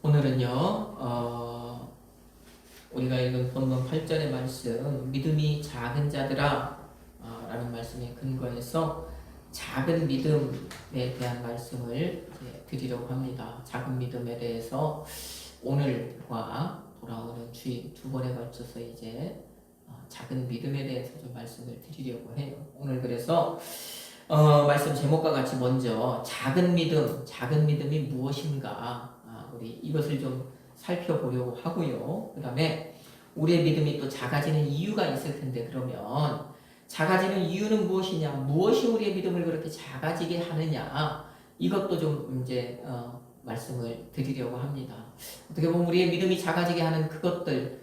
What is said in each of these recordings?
오늘은요, 우리가 읽은 본문 8절의 말씀, 믿음이 작은 자들아, 라는 말씀에 근거해서 작은 믿음에 대한 말씀을 이제 드리려고 합니다. 작은 믿음에 대해서 오늘과 돌아오는 주일 두 번에 걸쳐서 이제 작은 믿음에 대해서 좀 말씀을 드리려고 해요. 오늘 그래서 말씀 제목과 같이 먼저 작은 믿음이 무엇인가, 우리 이것을 좀 살펴보려고 하고요. 그 다음에 우리의 믿음이 또 작아지는 이유가 있을 텐데, 그러면 작아지는 이유는 무엇이냐, 무엇이 우리의 믿음을 그렇게 작아지게 하느냐, 이것도 좀 이제 말씀을 드리려고 합니다. 어떻게 보면 우리의 믿음이 작아지게 하는 그것들,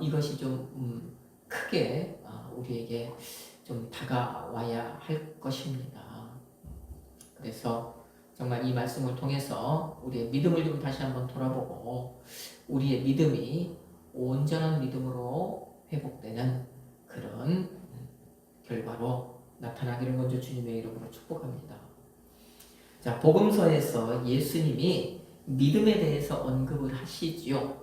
이것이 좀 크게 우리에게 좀 다가와야 할 것입니다. 그래서 정말 이 말씀을 통해서 우리의 믿음을 좀 다시 한번 돌아보고 우리의 믿음이 온전한 믿음으로 회복되는 그런 결과로 나타나기를 먼저 주님의 이름으로 축복합니다. 자, 복음서에서 예수님이 믿음에 대해서 언급을 하시지요.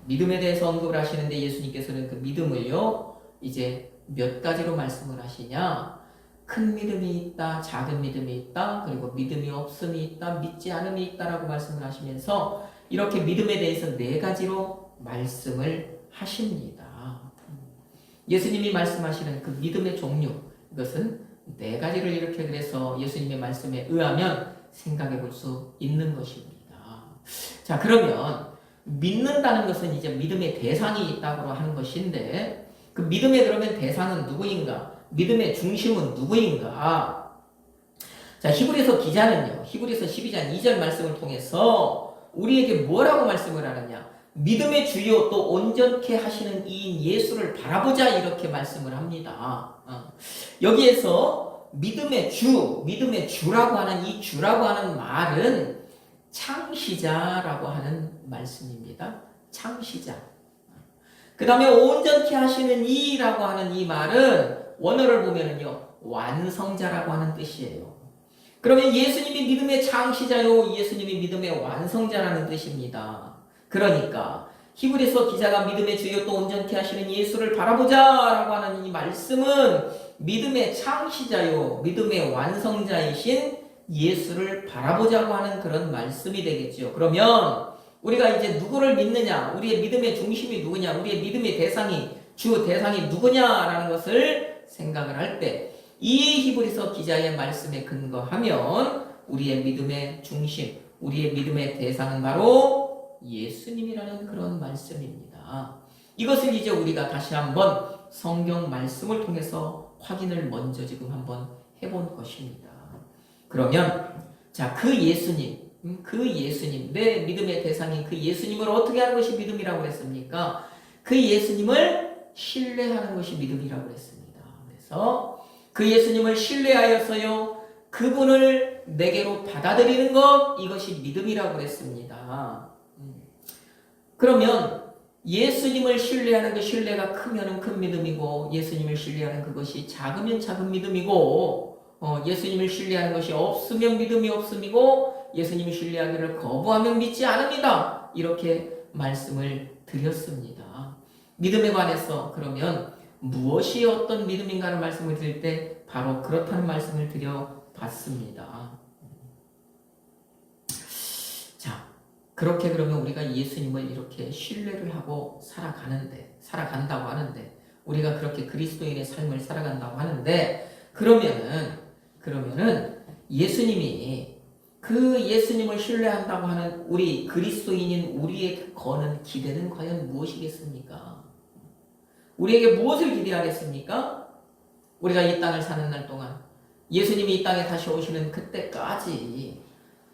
믿음에 대해서 언급을 하시는데 예수님께서는 그 믿음을요, 이제 몇 가지로 말씀을 하시냐? 큰 믿음이 있다, 작은 믿음이 있다, 그리고 믿음이 없음이 있다, 믿지 않음이 있다라고 말씀을 하시면서 이렇게 믿음에 대해서 네 가지로 말씀을 하십니다. 예수님이 말씀하시는 그 믿음의 종류, 이것은 네 가지를 이렇게 그래서 예수님의 말씀에 의하면 생각해 볼 수 있는 것입니다. 자, 그러면 믿는다는 것은 이제 믿음의 대상이 있다고 하는 것인데, 그 믿음의 그러면 대상은 누구인가? 믿음의 중심은 누구인가? 자, 히브리서 기자는요, 히브리서 12장 2절 말씀을 통해서 우리에게 뭐라고 말씀을 하느냐? 믿음의 주요 또 온전케 하시는 이인 예수를 바라보자, 이렇게 말씀을 합니다. 여기에서 믿음의 주라고 하는 이 주라고 하는 말은 창시자라고 하는 말씀입니다. 창시자. 그 다음에 온전케 하시는 이라고 하는 이 말은 원어를 보면은요, 완성자라고 하는 뜻이에요. 그러면 예수님이 믿음의 창시자요, 예수님이 믿음의 완성자라는 뜻입니다. 그러니까 히브리서 기자가 믿음의 주요 또 온전케 하시는 예수를 바라보자라고 하는 이 말씀은 믿음의 창시자요, 믿음의 완성자이신 예수를 바라보자고 하는 그런 말씀이 되겠죠. 그러면 우리가 이제 누구를 믿느냐, 우리의 믿음의 중심이 누구냐, 우리의 믿음의 주 대상이 누구냐라는 것을 생각을 할 때 이 히브리서 기자의 말씀에 근거하면 우리의 믿음의 중심, 우리의 믿음의 대상은 바로 예수님이라는 그런 말씀입니다. 이것을 이제 우리가 다시 한번 성경 말씀을 통해서 확인을 먼저 지금 한번 해본 것입니다. 그러면 자, 그 예수님, 내 믿음의 대상인 그 예수님을 어떻게 하는 것이 믿음이라고 했습니까? 그 예수님을 신뢰하는 것이 믿음이라고 했습니다. 그래서 그 예수님을 신뢰하여서요, 그분을 내게로 받아들이는 것, 이것이 믿음이라고 했습니다. 그러면 예수님을 신뢰하는 그 신뢰가 크면 큰 믿음이고, 예수님을 신뢰하는 그것이 작으면 작은 믿음이고, 예수님을 신뢰하는 것이 없으면 믿음이 없음이고, 예수님을 신뢰하기를 거부하면 믿지 않습니다. 이렇게 말씀을 드렸습니다. 믿음에 관해서 그러면 무엇이 어떤 믿음인가를 말씀을 드릴 때 바로 그렇다는 말씀을 드려봤습니다. 자, 그렇게 그러면 우리가 예수님을 이렇게 신뢰를 하고 살아간다고 하는데, 우리가 그렇게 그리스도인의 삶을 살아간다고 하는데, 그러면은 예수님이 그 예수님을 신뢰한다고 하는 우리 그리스도인인 우리에게 거는 기대는 과연 무엇이겠습니까? 우리에게 무엇을 기대하겠습니까? 우리가 이 땅을 사는 날 동안 예수님이 이 땅에 다시 오시는 그때까지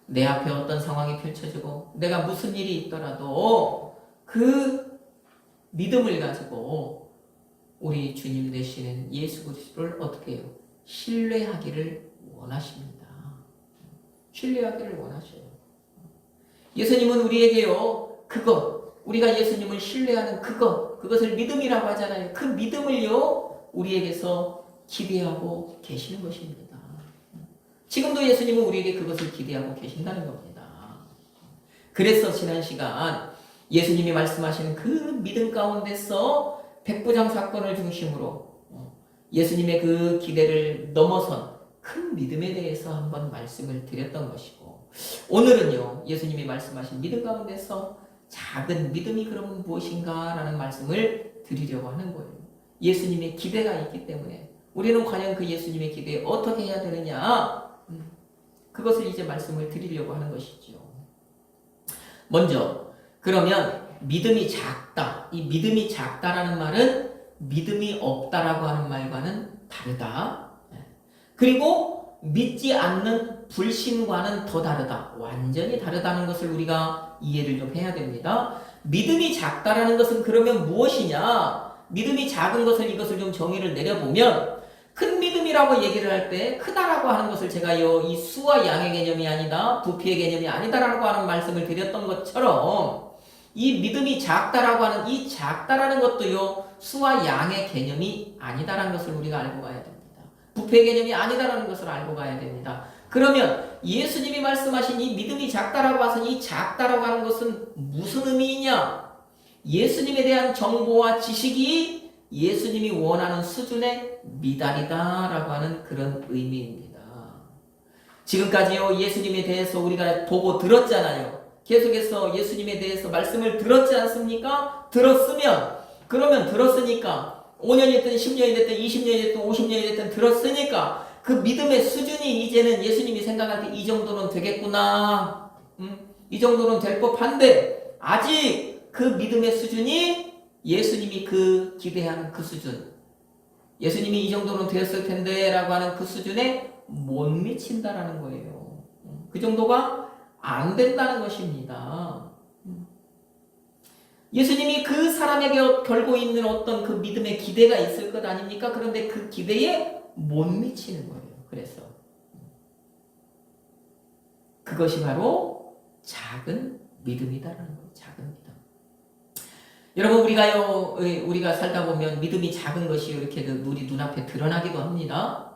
내 앞에 어떤 상황이 펼쳐지고 내가 무슨 일이 있더라도 그 믿음을 가지고 우리 주님 되시는 예수 그리스도를 어떻게 해요? 신뢰하기를 원하십니다. 신뢰하기를 원하셔요. 예수님은 우리에게요, 우리가 예수님을 신뢰하는 그것을 믿음이라고 하잖아요. 그 믿음을요, 우리에게서 기대하고 계시는 것입니다. 지금도 예수님은 우리에게 그것을 기대하고 계신다는 겁니다. 그래서 지난 시간 예수님이 말씀하신 그 믿음 가운데서 백부장 사건을 중심으로 예수님의 그 기대를 넘어선 큰 믿음에 대해서 한번 말씀을 드렸던 것이고, 오늘은요 예수님이 말씀하신 믿음 가운데서 작은 믿음이 그러면 무엇인가 라는 말씀을 드리려고 하는 거예요. 예수님의 기대가 있기 때문에 우리는 과연 그 예수님의 기대에 어떻게 해야 되느냐, 그것을 이제 말씀을 드리려고 하는 것이죠. 먼저 그러면 믿음이 작다, 이 믿음이 작다라는 말은 믿음이 없다라고 하는 말과는 다르다. 그리고 믿지 않는 불신과는 더 다르다, 완전히 다르다는 것을 우리가 이해를 좀 해야 됩니다. 믿음이 작다라는 것은 그러면 무엇이냐, 믿음이 작은 것을, 이것을 좀 정의를 내려보면, 큰 믿음이라고 얘기를 할 때 크다라고 하는 것을 제가요 이 수와 양의 개념이 아니다, 부피의 개념이 아니다라고 하는 말씀을 드렸던 것처럼, 이 믿음이 작다라고 하는 이 작다라는 것도요 수와 양의 개념이 아니다라는 것을 우리가 알고 가야 됩니다. 부패의 개념이 아니다라는 것을 알고 가야 됩니다. 그러면 예수님이 말씀하신 이 믿음이 작다라고 하신 이 작다라고 하는 것은 무슨 의미이냐? 예수님에 대한 정보와 지식이 예수님이 원하는 수준의 미달이다라고 하는 그런 의미입니다. 지금까지요 예수님에 대해서 우리가 보고 들었잖아요. 계속해서 예수님에 대해서 말씀을 들었지 않습니까? 그러면 들었으니까 5년이 됐든 10년이 됐든 20년이 됐든 50년이 됐든 들었으니까 그 믿음의 수준이 이제는 예수님이 생각할 때 이 정도는 되겠구나, 이 정도는 될 법한데, 아직 그 믿음의 수준이 예수님이 그 기대하는 그 수준, 예수님이 이 정도는 되었을 텐데 라고 하는 그 수준에 못 미친다라는 거예요. 그 정도가 안 된다는 것입니다. 예수님이 그 사람에게 걸고 있는 어떤 그 믿음의 기대가 있을 것 아닙니까? 그런데 그 기대에 못 미치는 거예요. 그래서 그것이 바로 작은 믿음이다라는 거예요. 작은 믿음. 여러분, 우리가 살다 보면 믿음이 작은 것이 이렇게 우리 눈앞에 드러나기도 합니다.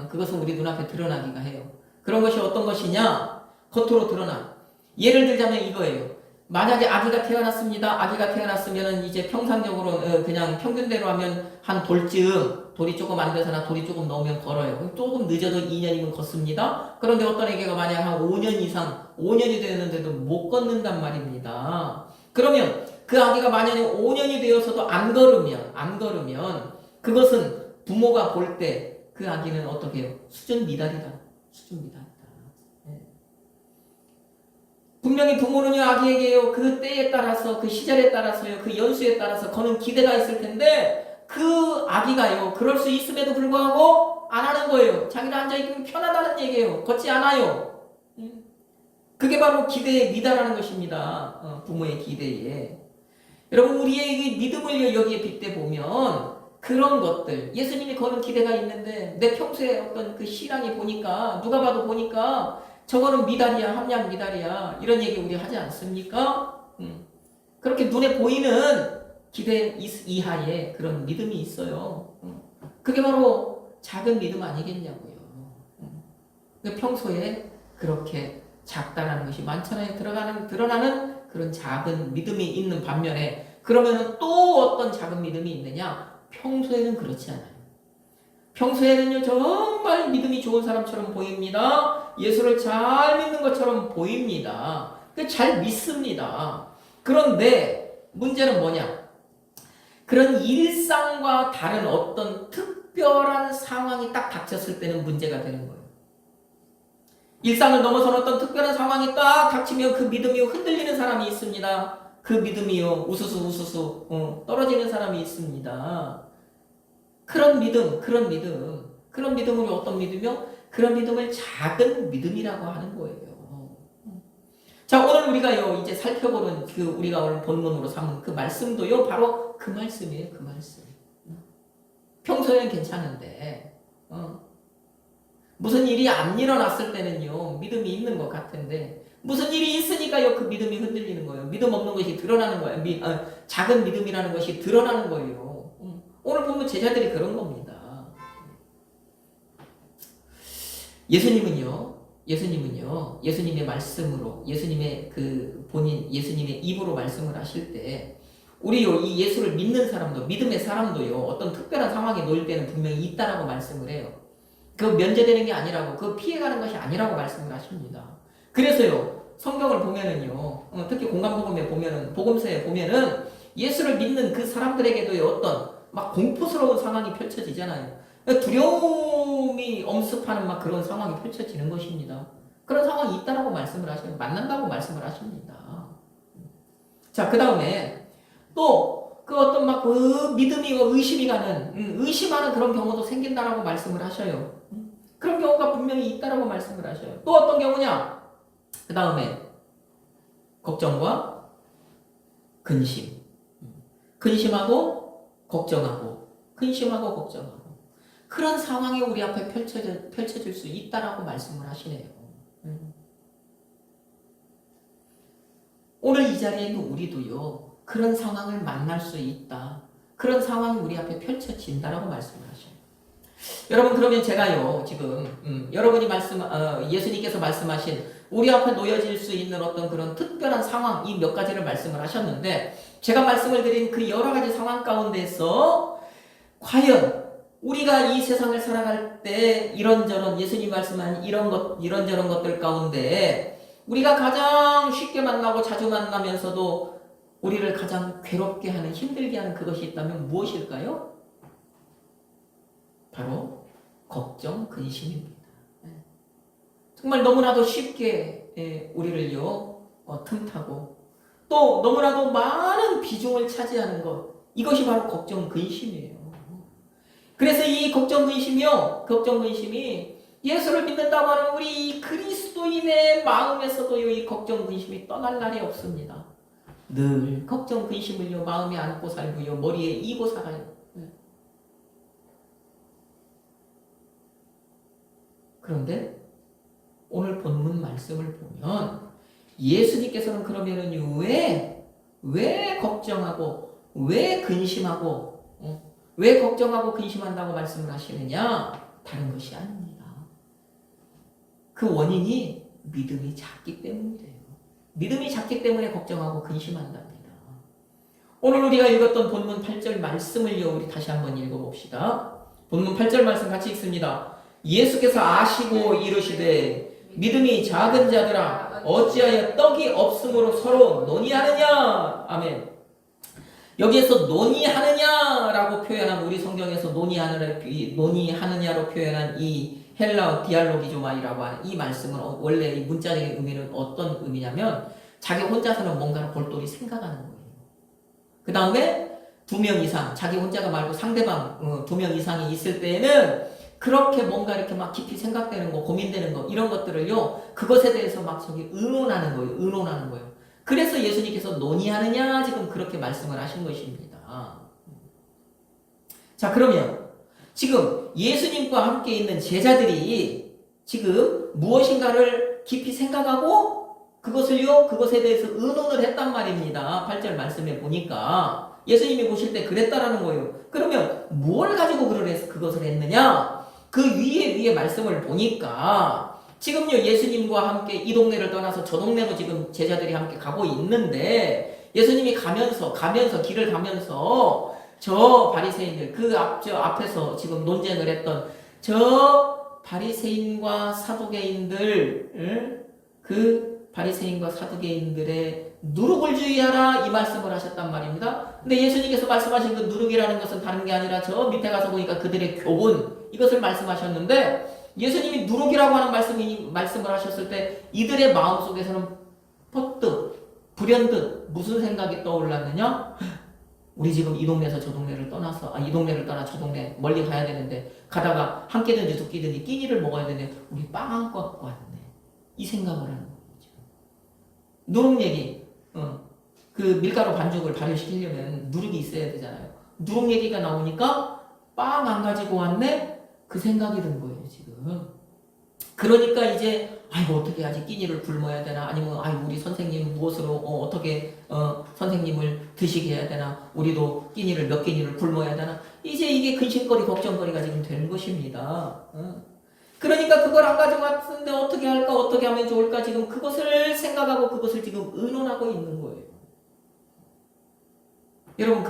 그것은 우리 눈앞에 드러나기가 해요. 그런 것이 어떤 것이냐? 겉으로 드러나. 예를 들자면 이거예요. 만약에 아기가 태어났습니다. 아기가 태어났으면 이제 평상적으로 그냥 평균대로 하면 한 돌쯤, 돌이 조금 안 돼서나 돌이 조금 넘으면 걸어요. 조금 늦어도 2년이면 걷습니다. 그런데 어떤 애기가 만약 한 5년 이상, 5년이 되었는데도 못 걷는단 말입니다. 그러면 그 아기가 만약에 5년이 되어서도 안 걸으면 그것은 부모가 볼 때 그 아기는 어떻게 해요? 수준 미달이다. 수준 미달이다. 분명히 부모는요 아기에게요 그 때에 따라서, 그 시절에 따라서요, 그 연수에 따라서 거는 기대가 있을 텐데, 그 아기가요 그럴 수 있음에도 불구하고 안 하는 거예요. 자기는 앉아있으면 편하다는 얘기예요. 걷지 않아요. 그게 바로 기대에 미달하는 것입니다. 부모의 기대에. 여러분, 우리의 믿음을 여기에 빗대 보면 그런 것들, 예수님이 거는 기대가 있는데 내 평소에 어떤 그 신앙이 보니까, 누가 봐도 보니까 저거는 미달이야, 함량 미달이야, 이런 얘기 우리 하지 않습니까? 그렇게 눈에 보이는 기대 이하의 그런 믿음이 있어요. 그게 바로 작은 믿음 아니겠냐고요. 평소에 그렇게 작다라는 것이 많잖아요. 드러나는 그런 작은 믿음이 있는 반면에, 그러면 또 어떤 작은 믿음이 있느냐? 평소에는 그렇지 않아요. 평소에는요 정말 믿음이 좋은 사람처럼 보입니다. 예수를 잘 믿는 것처럼 보입니다. 잘 믿습니다. 그런데 문제는 뭐냐? 그런 일상과 다른 어떤 특별한 상황이 딱 닥쳤을 때는 문제가 되는 거예요. 일상을 넘어선 어떤 특별한 상황이 딱 닥치면 그 믿음이 흔들리는 사람이 있습니다. 그 믿음이요 우수수 떨어지는 사람이 있습니다. 그런 믿음을 어떤 믿음이요? 그런 믿음을 작은 믿음이라고 하는 거예요. 자, 오늘 우리가요 이제 살펴보는 우리가 오늘 본문으로 삼은 그 말씀도요 바로 그 말씀이에요. 그 말씀. 평소에는 괜찮은데 무슨 일이 안 일어났을 때는요 믿음이 있는 것 같은데, 무슨 일이 있으니까요 그 믿음이 흔들리는 거예요. 믿음 없는 것이 드러나는 거예요. 작은 믿음이라는 것이 드러나는 거예요. 오늘 보면 제자들이 그런 겁니다. 예수님은요 예수님의 말씀으로, 예수님의 그 본인의 예수님의 입으로 말씀을 하실 때 우리요 이 예수를 믿는 사람도 믿음의 사람도요 어떤 특별한 상황에 놓일 때는 분명히 있다라고 말씀을 해요. 그 면제되는 게 아니라고 그 피해가는 것이 아니라고 말씀을 하십니다. 그래서요 성경을 보면은요 특히 공간복음에 보면은 복음서에 보면은 예수를 믿는 그 사람들에게도 어떤 막 공포스러운 상황이 펼쳐지잖아요. 두려움이 엄습하는 막 그런 상황이 펼쳐지는 것입니다. 그런 상황이 있다라고 말씀을 하셔요. 만난다고 말씀을 하십니다. 자, 그 다음에 또 그 어떤 막 그 믿음이 의심이 가는 의심하는 그런 경우도 생긴다라고 말씀을 하셔요. 그런 경우가 분명히 있다라고 말씀을 하셔요. 또 어떤 경우냐? 그 다음에 걱정과 근심, 근심하고 걱정하고 근심하고 걱정하고 그런 상황이 우리 앞에 펼쳐질 수 있다라고 말씀을 하시네요. 오늘 이 자리에 있는 우리도요 그런 상황을 만날 수 있다. 그런 상황이 우리 앞에 펼쳐진다라고 말씀을 하셔요. 여러분 그러면 제가요 지금 여러분이 예수님께서 말씀하신 우리 앞에 놓여질 수 있는 어떤 그런 특별한 상황 이 몇 가지를 말씀을 하셨는데 제가 말씀을 드린 그 여러 가지 상황 가운데서 과연 우리가 이 세상을 살아갈 때 이런저런 예수님 말씀한 이런저런 것들 가운데 우리가 가장 쉽게 만나고 자주 만나면서도 우리를 가장 괴롭게 하는 힘들게 하는 그것이 있다면 무엇일까요? 바로 걱정, 근심입니다. 정말 너무나도 쉽게 우리를요 틈타고 또 너무나도 많은 비중을 차지하는 것 이것이 바로 걱정, 근심이에요. 그래서 이 걱정, 근심이 예수를 믿는다고 하는 우리 그리스도인의 마음에서도요 이 걱정, 근심이 떠날 날이 없습니다. 늘 걱정, 근심을요 마음에 안고 살고요 머리에 이고 살아요. 그런데 오늘 본문 말씀을 보면 예수님께서는 그러면은 왜 걱정하고 왜 근심하고 왜 걱정하고 근심한다고 말씀을 하시느냐? 다른 것이 아닙니다. 그 원인이 믿음이 작기 때문이래요. 믿음이 작기 때문에 걱정하고 근심한답니다. 오늘 우리가 읽었던 본문 8절 말씀을요 우리 다시 한번 읽어봅시다. 본문 8절 말씀 같이 읽습니다. 예수께서 아시고 이르시되 믿음이 작은 자들아 어찌하여 떡이 없으므로 서로 논의하느냐. 아멘. 여기에서 논의하느냐라고 표현한 우리 성경에서 논의하느냐로 표현한 이 헬라어 디알로기조마이라고 하는 이 말씀은 원래 이 문자적인 의미는 어떤 의미냐면 자기 혼자서는 뭔가를 골똘히 생각하는 거예요. 그 다음에 2명 이상 자기 혼자가 말고 상대방 2명 이상이 있을 때에는 그렇게 뭔가 이렇게 막 깊이 생각되는 거 고민되는 거 이런 것들을요 그것에 대해서 막 의논하는 거예요. 그래서 예수님께서 논의하느냐 지금 그렇게 말씀을 하신 것입니다. 자 그러면 지금 예수님과 함께 있는 제자들이 지금 무엇인가를 깊이 생각하고 그것에 대해서 의논을 했단 말입니다. 8절 말씀에 보니까 예수님이 보실 때 그랬다라는 거예요. 그러면 뭘 가지고 그것을 했느냐? 그 위에 말씀을 보니까 지금요 예수님과 함께 이 동네를 떠나서 저 동네로 지금 제자들이 함께 가고 있는데 예수님이 가면서 길을 가면서 저 바리새인들 저 앞에서 지금 논쟁을 했던 저 바리새인과 사두개인들 그 바리새인과 사두개인들의 누룩을 주의하라 이 말씀을 하셨단 말입니다. 근데 예수님께서 말씀하신 그 누룩이라는 것은 다른 게 아니라 저 밑에 가서 보니까 그들의 교훈 이것을 말씀하셨는데 예수님이 누룩이라고 하는 말씀을 하셨을 때 이들의 마음속에서는 퍼뜩 불현듯 무슨 생각이 떠올랐느냐? 우리 지금 이 동네에서 저 동네를 떠나서 이 동네를 떠나 저 동네 멀리 가야 되는데 가다가 한 끼든지 두 끼든지 끼니를 먹어야 되는데 우리 빵 안 갖고 왔네. 이 생각을 하는 거예요. 누룩 얘기 그 밀가루 반죽을 발효시키려면 누룩이 있어야 되잖아요. 누룩 얘기가 나오니까 빵 안 가지고 왔네? 그 생각이 든 거예요, 지금. 그러니까 이제, 어떻게 하지? 끼니를 굶어야 되나? 아니면, 우리 선생님 무엇으로, 어떻게, 선생님을 드시게 해야 되나? 우리도 몇 끼니를 굶어야 되나? 이제 이게 근심거리, 걱정거리가 지금 되는 것입니다. 그러니까 그걸 안 가져갔는데 어떻게 할까, 어떻게 하면 좋을까, 지금 그것을 생각하고 그것을 지금 의논하고 있는 거예요. 여러분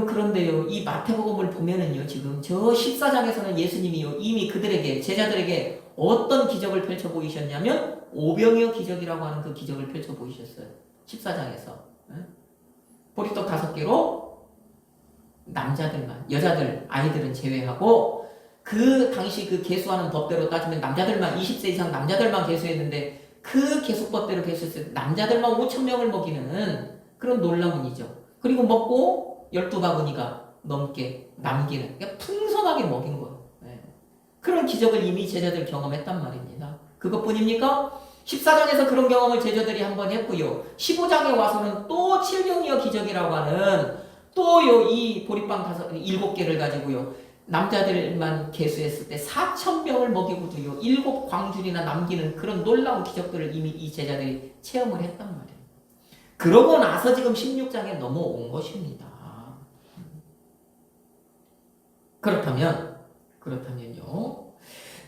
그런데요, 이 마태복음을 보면은요, 지금 저 14장에서는 예수님이요, 이미 그들에게, 제자들에게 어떤 기적을 펼쳐 보이셨냐면 오병이어 기적이라고 하는 그 기적을 펼쳐 보이셨어요. 14장에서 보리떡 5개로 남자들만, 여자들, 아이들은 제외하고, 그 당시 그 계수하는 법대로 따지면 남자들만, 20세 이상 남자들만 계수했는데, 그 계수법대로 계수했을 때 남자들만 5,000명을 먹이는 그런 놀라운 일이죠. 그리고 먹고 12바구니가 넘게 남기는, 그러니까 풍성하게 먹인 거예요. 그런 기적을 이미 제자들 경험했단 말입니다. 그것뿐입니까? 14장에서 그런 경험을 제자들이 한번 했고요. 15장에 와서는 또 칠병이어 기적이라고 하는 또요, 이 보리빵 7개를 가지고요, 남자들만 계수했을 때 4,000명을 먹이고도요, 7광줄이나 남기는 그런 놀라운 기적들을 이미 이 제자들이 체험을 했단 말이에요. 그러고 나서 지금 16장에 넘어온 것입니다. 그렇다면요,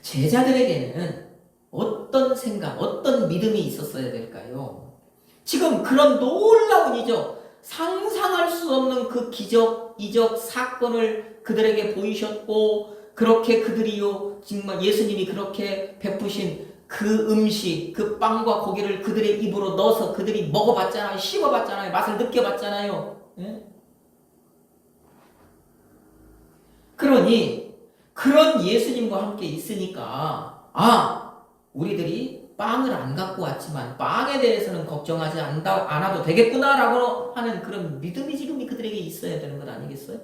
제자들에게는 어떤 생각, 어떤 믿음이 있었어야 될까요? 지금 그런 놀라운 이적, 상상할 수 없는 그 기적, 이적, 사건을 그들에게 보이셨고, 그렇게 그들이요, 정말 예수님이 그렇게 베푸신 그 음식, 그 빵과 고기를 그들의 입으로 넣어서 그들이 먹어봤잖아요. 씹어봤잖아요. 맛을 느껴봤잖아요. 예? 그러니 그런 예수님과 함께 있으니까, 우리들이 빵을 안 갖고 왔지만 빵에 대해서는 걱정하지 않아도 되겠구나라고 하는 그런 믿음이 지금 그들에게 있어야 되는 것 아니겠어요?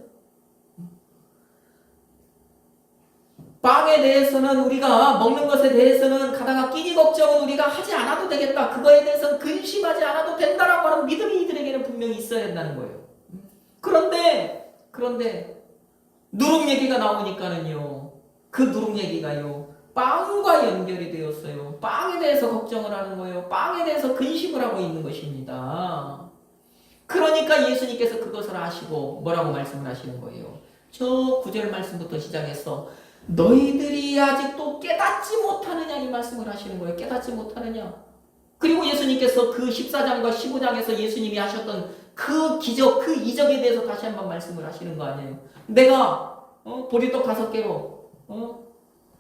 빵에 대해서는, 우리가 먹는 것에 대해서는 가다가 끼니 걱정은 우리가 하지 않아도 되겠다, 그거에 대해서는 근심하지 않아도 된다라고 하는 믿음이 이들에게는 분명히 있어야 된다는 거예요. 그런데 누룩 얘기가 나오니까는요, 그 누룩 얘기가요, 빵과 연결이 되었어요. 빵에 대해서 걱정을 하는 거예요. 빵에 대해서 근심을 하고 있는 것입니다. 그러니까 예수님께서 그것을 아시고 뭐라고 말씀을 하시는 거예요? 저 9절 말씀부터 시작해서 너희들이 아직도 깨닫지 못하느냐, 이 말씀을 하시는 거예요. 깨닫지 못하느냐. 그리고 예수님께서 그 14장과 15장에서 예수님이 하셨던 그 기적, 그 이적에 대해서 다시 한번 말씀을 하시는 거 아니에요. 내가 보리떡 5개로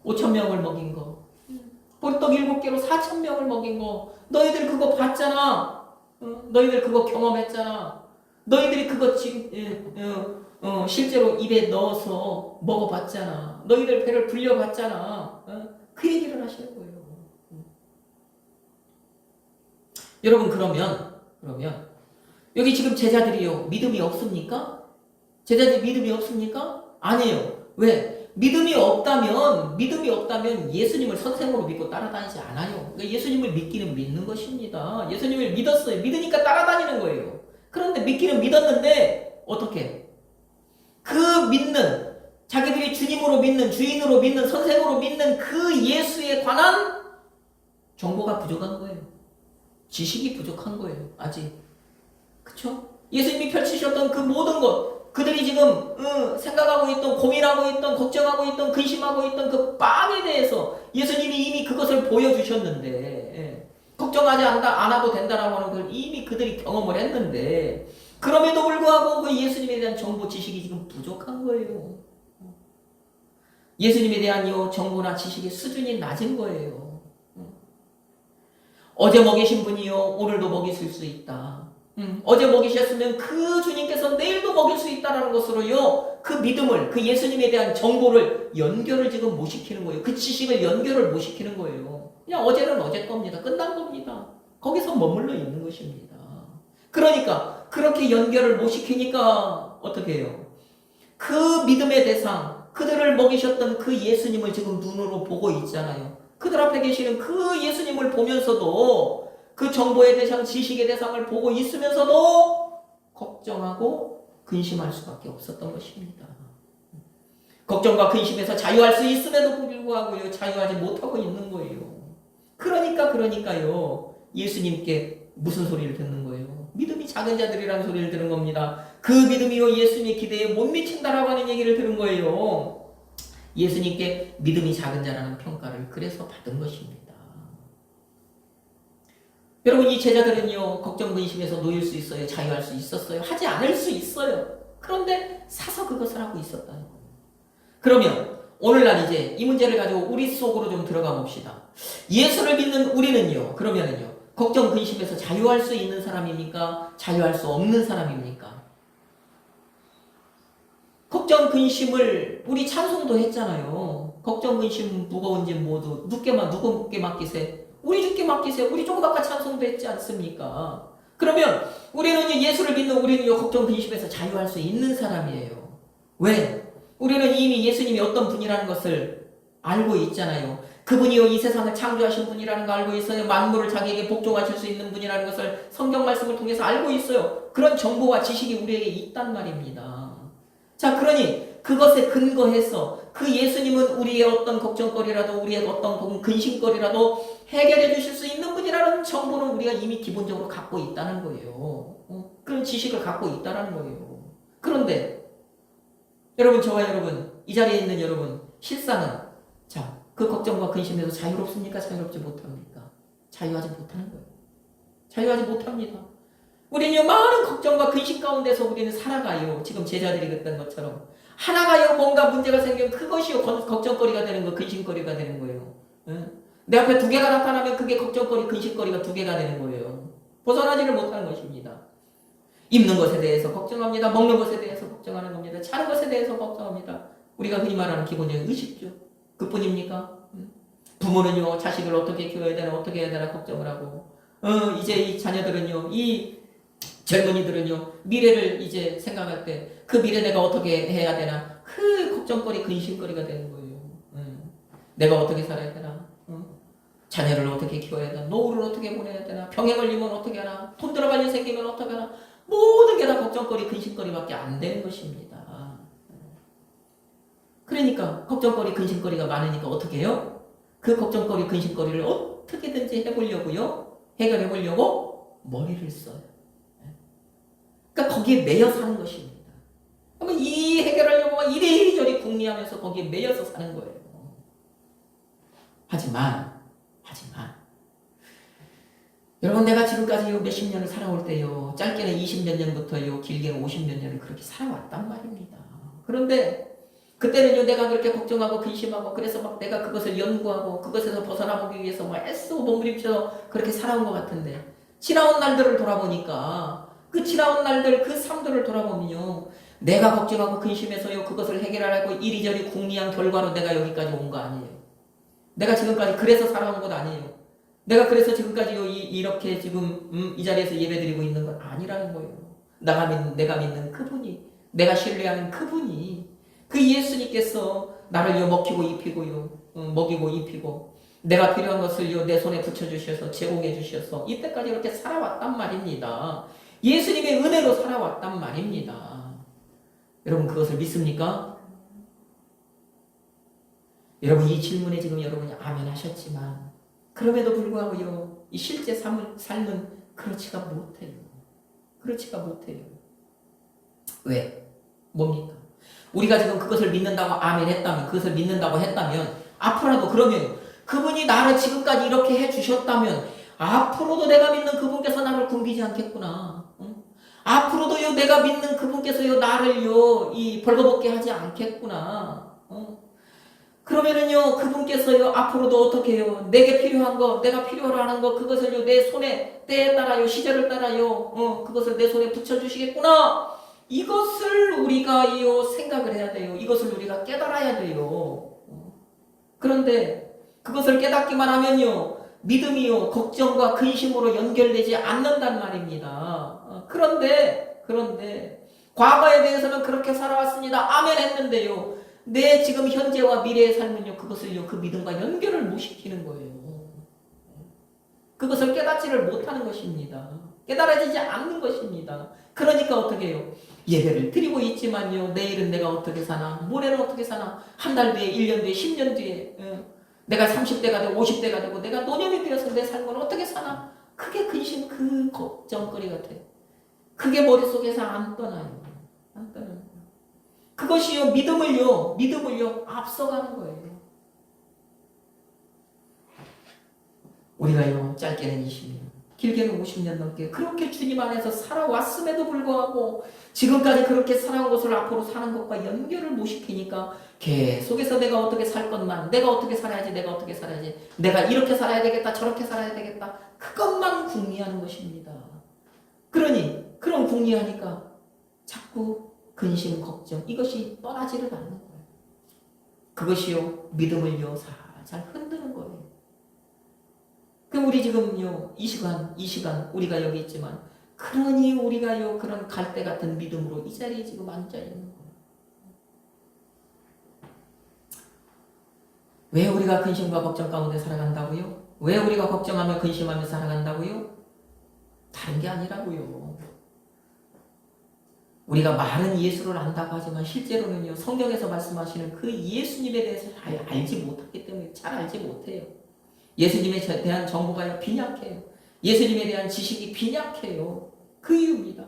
5,000명을 먹인 거, 보리떡 7개로 4,000명을 먹인 거, 너희들 그거 봤잖아. 너희들 그거 경험했잖아. 너희들이 그거 지금 실제로 입에 넣어서 먹어봤잖아. 너희들 배를 불려봤잖아. 그 얘기를 하시는 거예요. 여러분, 그러면 여기 지금 제자들이요, 믿음이 없습니까? 제자들이 믿음이 없습니까? 아니에요. 왜? 믿음이 없다면 예수님을 선생으로 믿고 따라다니지 않아요. 그러니까 예수님을 믿기는 믿는 것입니다. 예수님을 믿었어요. 믿으니까 따라다니는 거예요. 그런데 믿기는 믿었는데 어떻게? 그 믿는, 자기들이 주님으로 믿는, 주인으로 믿는, 선생으로 믿는 그 예수에 관한 정보가 부족한 거예요. 지식이 부족한 거예요. 아직. 그쵸? 예수님이 펼치셨던 그 모든 것, 그들이 지금 생각하고 있던, 고민하고 있던, 걱정하고 있던, 근심하고 있던 그 빵에 대해서 예수님이 이미 그것을 보여주셨는데, 걱정하지 않아도 된다라고 하는 걸 이미 그들이 경험을 했는데, 그럼에도 불구하고 그 예수님에 대한 정보, 지식이 지금 부족한 거예요. 예수님에 대한 이 정보나 지식의 수준이 낮은 거예요. 어제 먹이신 분이요, 오늘도 먹이실 수 있다. 어제 먹이셨으면 그 주님께서 내일도 먹일 수 있다는 것으로요, 그 믿음을, 그 예수님에 대한 정보를 연결을 지금 못 시키는 거예요. 그 지식을 연결을 못 시키는 거예요. 그냥 어제는 어제 겁니다. 끝난 겁니다. 거기서 머물러 있는 것입니다. 그러니까 그렇게 연결을 못 시키니까 어떻게 해요? 그 믿음의 대상, 그들을 먹이셨던 그 예수님을 지금 눈으로 보고 있잖아요. 그들 앞에 계시는 그 예수님을 보면서도, 그 정보의 대상, 지식의 대상을 보고 있으면서도 걱정하고 근심할 수밖에 없었던 것입니다. 걱정과 근심에서 자유할 수 있음에도 불구하고요, 자유하지 못하고 있는 거예요. 그러니까요, 예수님께 무슨 소리를 듣는 거예요? 믿음이 작은 자들이라는 소리를 들은 겁니다. 그 믿음이요, 예수님의 기대에 못 미친다라고 하는 얘기를 들은 거예요. 예수님께 믿음이 작은 자라는 평가를 그래서 받은 것입니다. 여러분, 이 제자들은요, 걱정 근심에서 놓일 수 있어요? 자유할 수 있었어요? 하지 않을 수 있어요. 그런데 사서 그것을 하고 있었다는 거예요. 그러면 오늘날 이제 이 문제를 가지고 우리 속으로 좀 들어가 봅시다. 예수를 믿는 우리는요, 그러면은요, 걱정 근심에서 자유할 수 있는 사람입니까? 자유할 수 없는 사람입니까? 걱정 근심을 우리 찬송도 했잖아요. 걱정 근심 무거운 짐 모두 누구께 맡기세? 우리 주께 맡기세. 우리 조금 아까 찬송도 했지 않습니까? 그러면 우리는 예수를 믿는 우리는요, 걱정 근심에서 자유할 수 있는 사람이에요. 왜? 우리는 이미 예수님이 어떤 분이라는 것을 알고 있잖아요. 그분이요, 이 세상을 창조하신 분이라는 걸 알고 있어요. 만물을 자기에게 복종하실 수 있는 분이라는 것을 성경 말씀을 통해서 알고 있어요. 그런 정보와 지식이 우리에게 있단 말입니다. 자, 그러니 그것에 근거해서 그 예수님은 우리의 어떤 걱정거리라도 우리의 어떤 근심거리라도 해결해 주실 수 있는 분이라는 정보는 우리가 이미 기본적으로 갖고 있다는 거예요. 그런 지식을 갖고 있다는 거예요. 그런데 여러분, 저와 여러분, 이 자리에 있는 여러분, 실상은 자, 그 걱정과 근심에서 자유롭습니까? 자유롭지 못합니까? 자유하지 못하는 거예요. 자유하지 못합니다. 우리는 많은 걱정과 근심 가운데서 우리는 살아가요. 지금 제자들이 그랬던 것처럼. 하나가요, 뭔가 문제가 생기면 그것이요, 걱정거리가 되는 거, 근심거리가 되는 거예요. 내 앞에 두 개가 나타나면 그게 걱정거리, 근심거리가 두 개가 되는 거예요. 벗어나지를 못하는 것입니다. 입는 것에 대해서 걱정합니다. 먹는 것에 대해서 걱정하는 겁니다. 자는 것에 대해서 걱정합니다. 우리가 흔히 말하는 기본적인 의식죠. 그뿐입니까? 부모는요, 자식을 어떻게 키워야 되나, 어떻게 해야 되나 걱정을 하고, 이제 이 자녀들은요, 이 젊은이들은요, 미래를 이제 생각할 때 그 미래 내가 어떻게 해야 되나, 그 걱정거리, 근심거리가 되는 거예요. 내가 어떻게 살아야 되나, 자녀를 어떻게 키워야 되나, 노후를 어떻게 보내야 되나, 병에 걸리면 어떻게 하나, 돈 들어갈 일 생기면 어떻게 하나, 모든 게 다 걱정거리, 근심거리밖에 안 되는 것입니다. 그러니까 걱정거리, 근심거리가 많으니까 어떻게 해요? 그 걱정거리, 근심거리를 어떻게든지 해보려고요, 해결해보려고 머리를 써요. 그러니까 거기에 매여 사는 것입니다. 그러면 이 해결하려고 이리저리 궁리하면서 거기에 매여서 사는 거예요. 하지만 여러분, 내가 지금까지 몇십 년을 살아올 때요, 짧게는 20몇 년부터요, 길게는 50몇 년을 그렇게 살아왔단 말입니다. 그런데 그때는요, 내가 그렇게 걱정하고 근심하고 그래서 막 내가 그것을 연구하고 그것에서 벗어나보기 위해서 막 애쓰고 몸부림쳐서 그렇게 살아온 것 같은데, 지나온 날들을 돌아보니까 그 지나온 날들, 그 삶들을 돌아보면요, 내가 걱정하고 근심해서요, 그것을 해결하려고 이리저리 궁리한 결과로 내가 여기까지 온 거 아니에요. 내가 지금까지 그래서 살아온 것 아니에요. 내가 그래서 지금까지요, 이렇게 지금 이 자리에서 예배드리고 있는 건 아니라는 거예요. 내가 믿는 그분이, 내가 신뢰하는 그분이, 그 예수님께서 나를요, 먹히고 입히고요, 먹이고 입히고, 내가 필요한 것을요, 내 손에 붙여주셔서 제공해 주셔서 이때까지 이렇게 살아왔단 말입니다. 예수님의 은혜로 살아왔단 말입니다. 여러분, 그것을 믿습니까? 여러분, 이 질문에 지금 여러분이 아멘 하셨지만 그럼에도 불구하고요, 이 실제 삶은 그렇지가 못해요. 그렇지가 못해요. 왜? 뭡니까? 우리가 지금 그것을 믿는다고 아멘 했다면, 그것을 믿는다고 했다면, 앞으로도 그러면 그분이 나를 지금까지 이렇게 해주셨다면 앞으로도 내가 믿는 그분께서 나를 굶기지 않겠구나. 앞으로도요, 내가 믿는 그분께서요, 나를요, 벌거벗게 하지 않겠구나. 그러면은요, 그분께서요, 앞으로도 어떻게 해요? 내게 필요한 거, 내가 필요로 하는 거, 그것을요, 내 손에, 때에 따라요, 시절을 따라요, 그것을 내 손에 붙여주시겠구나. 이것을 우리가요, 생각을 해야 돼요. 이것을 우리가 깨달아야 돼요. 그런데 그것을 깨닫기만 하면요, 믿음이요, 걱정과 근심으로 연결되지 않는단 말입니다. 그런데, 과거에 대해서는 그렇게 살아왔습니다. 아멘 했는데요, 내 지금 현재와 미래의 삶은요, 그것을요, 그 믿음과 연결을 못 시키는 거예요. 그것을 깨닫지를 못하는 것입니다. 깨달아지지 않는 것입니다. 그러니까 어떻게 해요? 예배를 드리고 있지만요, 내일은 내가 어떻게 사나, 모레는 어떻게 사나, 한 달 뒤에, 1년 뒤에, 10년 뒤에, 내가 30대가 되고 50대가 되고 내가 노년이 되어서 내 삶을 어떻게 사나, 그게 근심, 그 걱정거리 같아. 그게 머릿속에서 안 떠나요. 안 떠나요. 그것이요 믿음을요 앞서가는 거예요. 우리가요 짧게는 20년, 길게는 50년 넘게 그렇게 주님 안에서 살아왔음에도 불구하고 지금까지 그렇게 살아온 것을 앞으로 사는 것과 연결을 못 시키니까 계속해서 내가 어떻게 살 것만, 내가 어떻게 살아야지, 내가 어떻게 살아야지, 내가 이렇게 살아야 되겠다, 저렇게 살아야 되겠다, 그것만 궁리하는 것입니다. 그러니 그런 궁리하니까 자꾸 근심, 걱정 이것이 떠나지를 않는 거예요. 그것이요 믿음을요 살살 흔드는 거예요. 그럼 우리 지금요 이 시간 우리가 여기 있지만 그러니 우리가요 그런 갈대 같은 믿음으로 이 자리에 지금 앉아 있는 거예요. 왜 우리가 근심과 걱정 가운데 살아간다고요? 왜 우리가 걱정하며 근심하며 살아간다고요? 다른 게 아니라고요. 우리가 말은 예수를 안다고 하지만 실제로는요 성경에서 말씀하시는 그 예수님에 대해서 잘 알지 못하기 때문에 잘 알지 못해요. 예수님에 대한 정보가 빈약해요. 예수님에 대한 지식이 빈약해요. 그 이유입니다.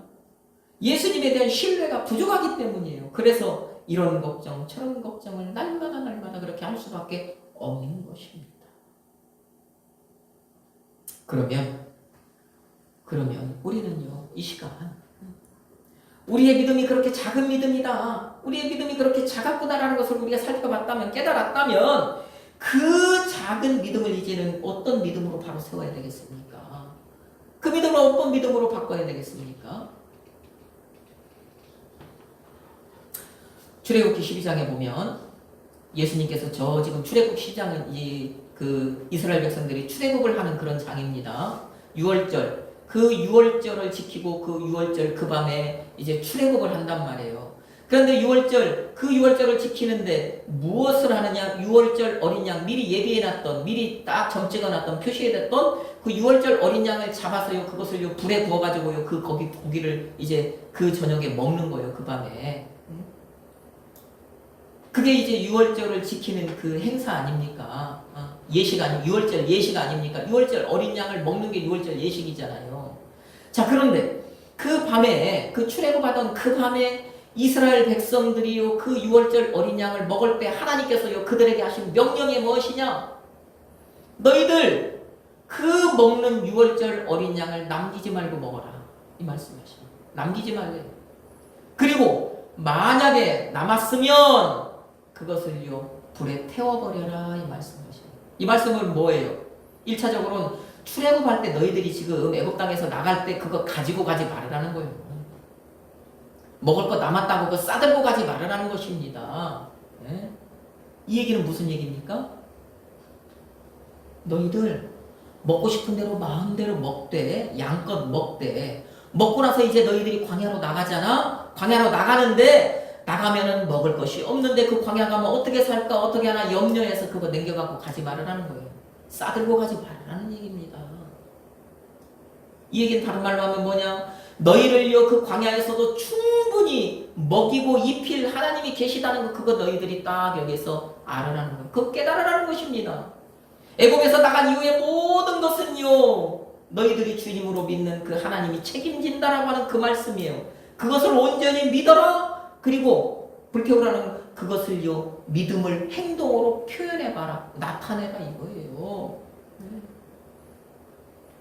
예수님에 대한 신뢰가 부족하기 때문이에요. 그래서 이런 걱정 저런 걱정을 날마다 그렇게 할 수밖에 없는 것입니다. 그러면 우리는요 이 시간 우리의 믿음이 그렇게 작은 믿음이다, 우리의 믿음이 그렇게 작았구나라는 것을 우리가 살펴봤다면, 깨달았다면 그 작은 믿음을 이제는 어떤 믿음으로 바로 세워야 되겠습니까? 그 믿음을 어떤 믿음으로 바꿔야 되겠습니까? 출애굽기 12장에 보면 예수님께서 저 지금 출애굽 시장은 그 이스라엘 백성들이 출애굽을 하는 그런 장입니다. 6월절 그 6월절을 지키고 그 6월절 그 밤에 이제 출애굽을 한단 말이에요. 그런데 6월절 그 6월절을 지키는데 무엇을 하느냐? 6월절 어린 양 미리 예비해놨던, 미리 딱 점찍어놨던, 표시해뒀던 그 6월절 어린 양을 잡아서요 그것을요 불에 구워가지고요 그 고기를 이제 그 저녁에 먹는 거예요. 그 밤에. 그게 이제 6월절을 지키는 그 행사 아닙니까? 예식 아니 6월절 예식 아닙니까? 6월절 어린 양을 먹는 게 6월절 예식이잖아요. 자, 그런데 그 밤에 그 출애굽하던 그 밤에 이스라엘 백성들이요 그 6월절 어린 양을 먹을 때 하나님께서요 그들에게 하신 명령이 무엇이냐? 너희들 그 먹는 6월절 어린 양을 남기지 말고 먹어라, 이 말씀하시죠. 남기지 말래요. 그리고 만약에 남았으면 그것을요 불에 태워버려라, 이 말씀하시죠. 이 말씀은 뭐예요? 1차적으로는 출애굽할 때 너희들이 지금 애굽 땅에서 나갈 때 그거 가지고 가지 말으라는 거예요. 먹을 거 남았다고 그거 싸들고 가지 말으라는 것입니다. 네? 이 얘기는 무슨 얘기입니까? 너희들 먹고 싶은 대로 마음대로 먹되, 양껏 먹되, 먹고 나서 이제 너희들이 광야로 나가잖아? 광야로 나가는데 나가면은 먹을 것이 없는데 그 광야 가면 어떻게 살까 어떻게 하나 염려해서 그거 남겨갖고 가지 말으라는 거예요. 싸들고 가지 말으라는 얘기입니다. 이 얘기는 다른 말로 하면 뭐냐? 너희를요 그 광야에서도 충분히 먹이고 입힐 하나님이 계시다는 거, 그거 너희들이 딱 여기서 알아라는 거예요. 그거 깨달으라는 것입니다. 애굽에서 나간 이후의 모든 것은요 너희들이 주님으로 믿는 그 하나님이 책임진다라고 하는 그 말씀이에요. 그것을 온전히 믿어라. 그리고 불태우라는 그것을요 믿음을 행동으로 표현해봐라, 나타내라, 이거예요.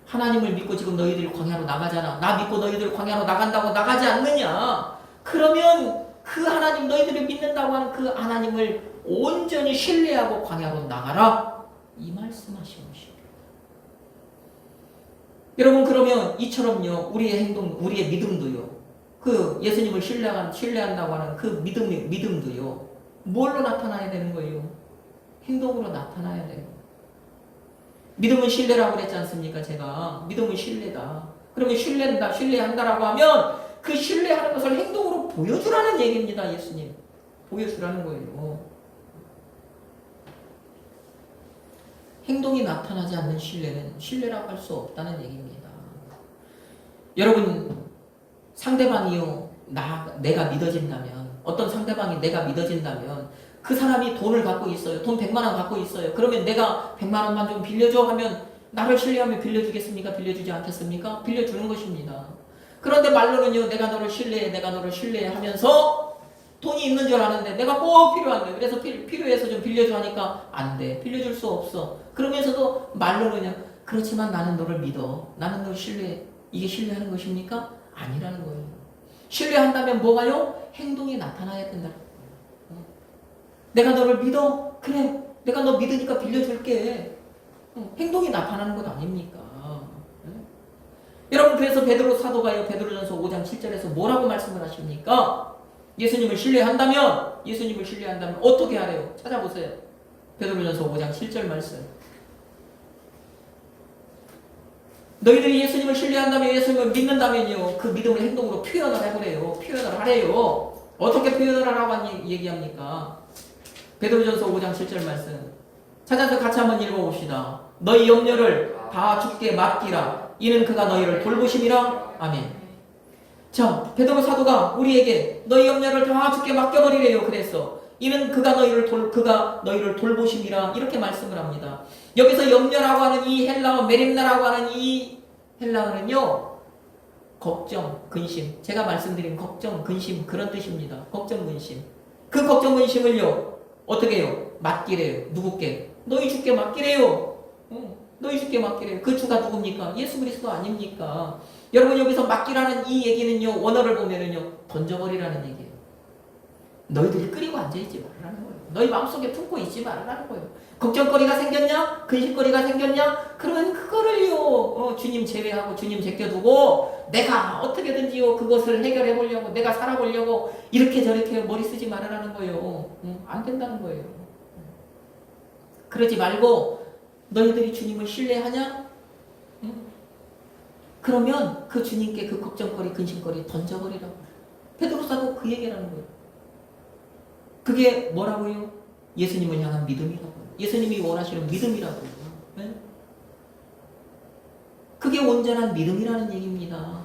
하나님을 믿고 지금 너희들이 광야로 나가잖아. 나 믿고 너희들 광야로 나간다고 나가지 않느냐? 그러면 그 하나님, 너희들이 믿는다고 하는 그 하나님을 온전히 신뢰하고 광야로 나가라, 이 말씀하시는 것입니다. 여러분, 그러면 이처럼요 우리의 행동, 우리의 믿음도요 그 예수님을 신뢰한다고 하는 그 믿음도요 뭘로 나타나야 되는 거예요? 행동으로 나타나야 돼요. 믿음은 신뢰라고 그랬지 않습니까? 제가 믿음은 신뢰다. 그러면 신뢰한다라고 하면 그 신뢰하는 것을 행동으로 보여주라는 얘기입니다. 예수님 보여주라는 거예요. 행동이 나타나지 않는 신뢰는 신뢰라고 할 수 없다는 얘기입니다. 여러분, 상대방이요 내가 믿어진다면, 어떤 상대방이 내가 믿어진다면 그 사람이 돈을 갖고 있어요. 돈 100만 원 갖고 있어요. 그러면 내가 100만 원만 좀 빌려줘 하면 나를 신뢰하면 빌려주겠습니까? 빌려주지 않겠습니까? 빌려주는 것입니다. 그런데 말로는요 내가 너를 신뢰해 하면서 돈이 있는 줄 아는데 내가 꼭 필요한데 그래서 필요해서 좀 빌려줘 하니까 안 돼. 빌려줄 수 없어. 그러면서도 말로는 그냥 그렇지만 나는 너를 믿어. 나는 널 신뢰해. 이게 신뢰하는 것입니까? 아니라는 거예요. 신뢰한다면 뭐가요? 행동이 나타나야 된다. 내가 너를 믿어? 그래. 내가 너 믿으니까 빌려줄게. 행동이 나타나는 것 아닙니까? 여러분 그래서 베드로 사도가요. 베드로전서 5장 7절에서 뭐라고 말씀을 하십니까? 예수님을 신뢰한다면 어떻게 하래요? 찾아보세요. 베드로전서 5장 7절 말씀. 너희들이 예수님을 신뢰한다면, 예수님을 믿는다면요, 그 믿음을 행동으로 표현을 해보래요. 표현을 하래요. 어떻게 표현을 하라고 얘기합니까? 베드로전서 5장 7절 말씀 찾아서 같이 한번 읽어봅시다. 너희 염려를 다 주께 맡기라. 이는 그가 너희를 돌보심이라. 아멘. 자, 베드로 사도가 우리에게 너희 염려를 다 주께 맡겨버리래요. 그래서 이는 그가 너희를 돌보심이라 이렇게 말씀을 합니다. 여기서 염려라고 하는 이 헬라어 메림나라고 하는 이 헬라어는요, 걱정, 근심. 제가 말씀드린 걱정, 근심 그런 뜻입니다. 걱정, 근심. 그 걱정, 근심을요 어떻게 해요? 맡기래요. 누구께? 너희 주께 맡기래요. 너희 주께 맡기래요. 그 주가 누굽니까? 예수 그리스도 아닙니까? 여러분 여기서 맡기라는 이 얘기는요, 원어를 보면은요, 던져버리라는 얘기예요. 너희들이 끓이고 앉아있지 말라는 거예요. 너희 마음속에 품고 있지 말라는 거예요. 걱정거리가 생겼냐? 근심거리가 생겼냐? 그러면 그거를요, 주님 제외하고 주님 제껴두고 내가 어떻게든지요 그것을 해결해 보려고, 내가 살아보려고 이렇게 저렇게 머리 쓰지 말라는 거예요. 안 된다는 거예요. 그러지 말고 너희들이 주님을 신뢰하냐? 그러면 그 주님께 그 걱정거리, 근심거리 던져버리라고. 베드로 사도 그 얘기를 하는 거예요. 그게 뭐라고요? 예수님을 향한 믿음이라고요. 예수님이 원하시는 믿음이라고요. 네? 그게 온전한 믿음이라는 얘기입니다.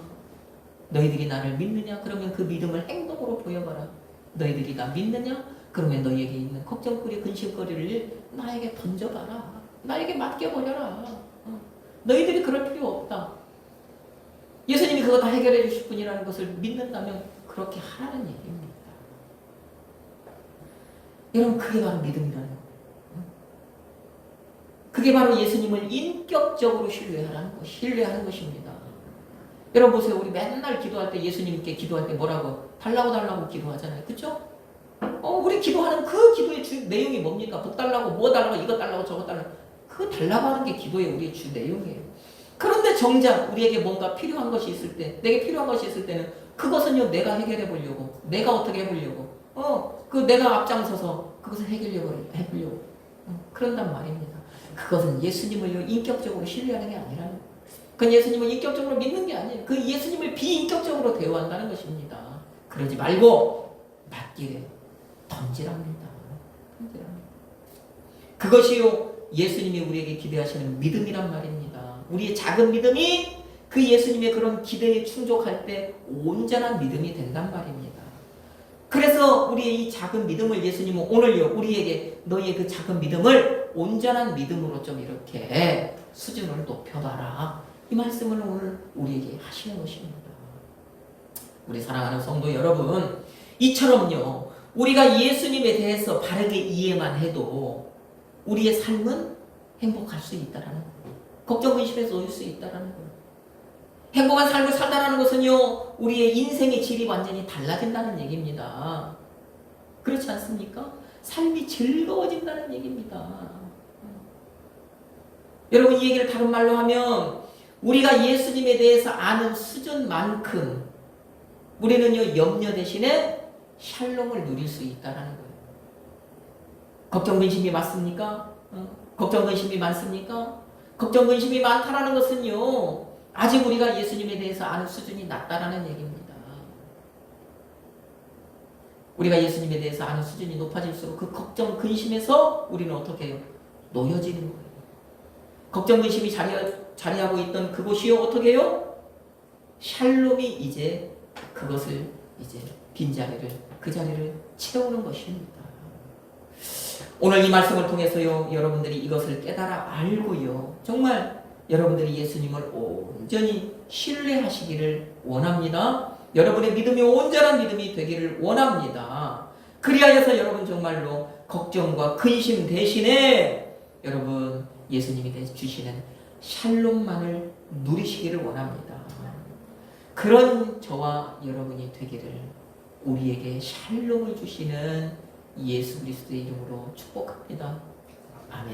너희들이 나를 믿느냐? 그러면 그 믿음을 행동으로 보여봐라. 너희들이 나 믿느냐? 그러면 너희에게 있는 걱정거리, 근심거리를 나에게 던져봐라. 나에게 맡겨버려라. 너희들이 그럴 필요 없다. 예수님이 그거 다 해결해 주실 분이라는 것을 믿는다면 그렇게 하라는 얘기입니다. 여러분 그게 바로 믿음이라는 거예요. 그게 바로 예수님을 인격적으로 신뢰하는 것입니다. 여러분 보세요. 우리 맨날 기도할 때 예수님께 기도할 때 뭐라고? 달라고 기도하잖아요. 그렇죠? 우리 기도하는 그 기도의 주 내용이 뭡니까? 복 달라고, 뭐 달라고, 이거 달라고, 저거 달라고. 그 달라고 하는 게 기도의 우리의 주 내용이에요. 그런데 정작 우리에게 뭔가 필요한 것이 있을 때, 내게 필요한 것이 있을 때는 그것은요, 내가 해결해 보려고, 내가 어떻게 해보려고, 내가 앞장서서 그것을 해보려고, 그런단 말입니다. 그것은 예수님을요, 인격적으로 신뢰하는 게 아니라는 거예요. 그건 예수님을 인격적으로 믿는 게 아니에요. 그 예수님을 비인격적으로 대우한다는 것입니다. 그러지 말고, 맡기래요. 던지랍니다. 그것이요, 예수님이 우리에게 기대하시는 믿음이란 말입니다. 우리의 작은 믿음이 그 예수님의 그런 기대에 충족할 때 온전한 믿음이 된단 말입니다. 그래서 우리의 이 작은 믿음을 예수님은 오늘요 우리에게 너희의 그 작은 믿음을 온전한 믿음으로 좀 이렇게 수준을 높여봐라. 이 말씀을 오늘 우리에게 하시는 것입니다. 우리 사랑하는 성도 여러분, 이처럼요 우리가 예수님에 대해서 바르게 이해만 해도 우리의 삶은 행복할 수 있다라는 거예요. 걱정 근심에서 놓일 수 있다라는 거예요. 행복한 삶을 살다라는 것은요 우리의 인생의 질이 완전히 달라진다는 얘기입니다. 그렇지 않습니까? 삶이 즐거워진다는 얘기입니다. 여러분 이 얘기를 다른 말로 하면 우리가 예수님에 대해서 아는 수준만큼 우리는요 염려 대신에 샬롬을 누릴 수 있다라는 거예요. 걱정 근심이 많습니까? 걱정 근심이 많습니까? 걱정 근심이 많다라는 것은요 아직 우리가 예수님에 대해서 아는 수준이 낮다라는 얘기입니다. 우리가 예수님에 대해서 아는 수준이 높아질수록 그 걱정 근심에서 우리는 어떻게 해요? 놓여지는 거예요. 걱정 근심이 자리하고 있던 그곳이요 어떻게 해요? 샬롬이 이제 그것을 이제 빈자리를 그 자리를 채우는 것입니다. 오늘 이 말씀을 통해서요 여러분들이 이것을 깨달아 알고요 정말 여러분들이 예수님을 온전히 신뢰하시기를 원합니다. 여러분의 믿음이 온전한 믿음이 되기를 원합니다. 그리하여서 여러분 정말로 걱정과 근심 대신에 여러분 예수님이 주시는 샬롬만을 누리시기를 원합니다. 그런 저와 여러분이 되기를 우리에게 샬롬을 주시는 예수 그리스도의 이름으로 축복합니다. 아멘.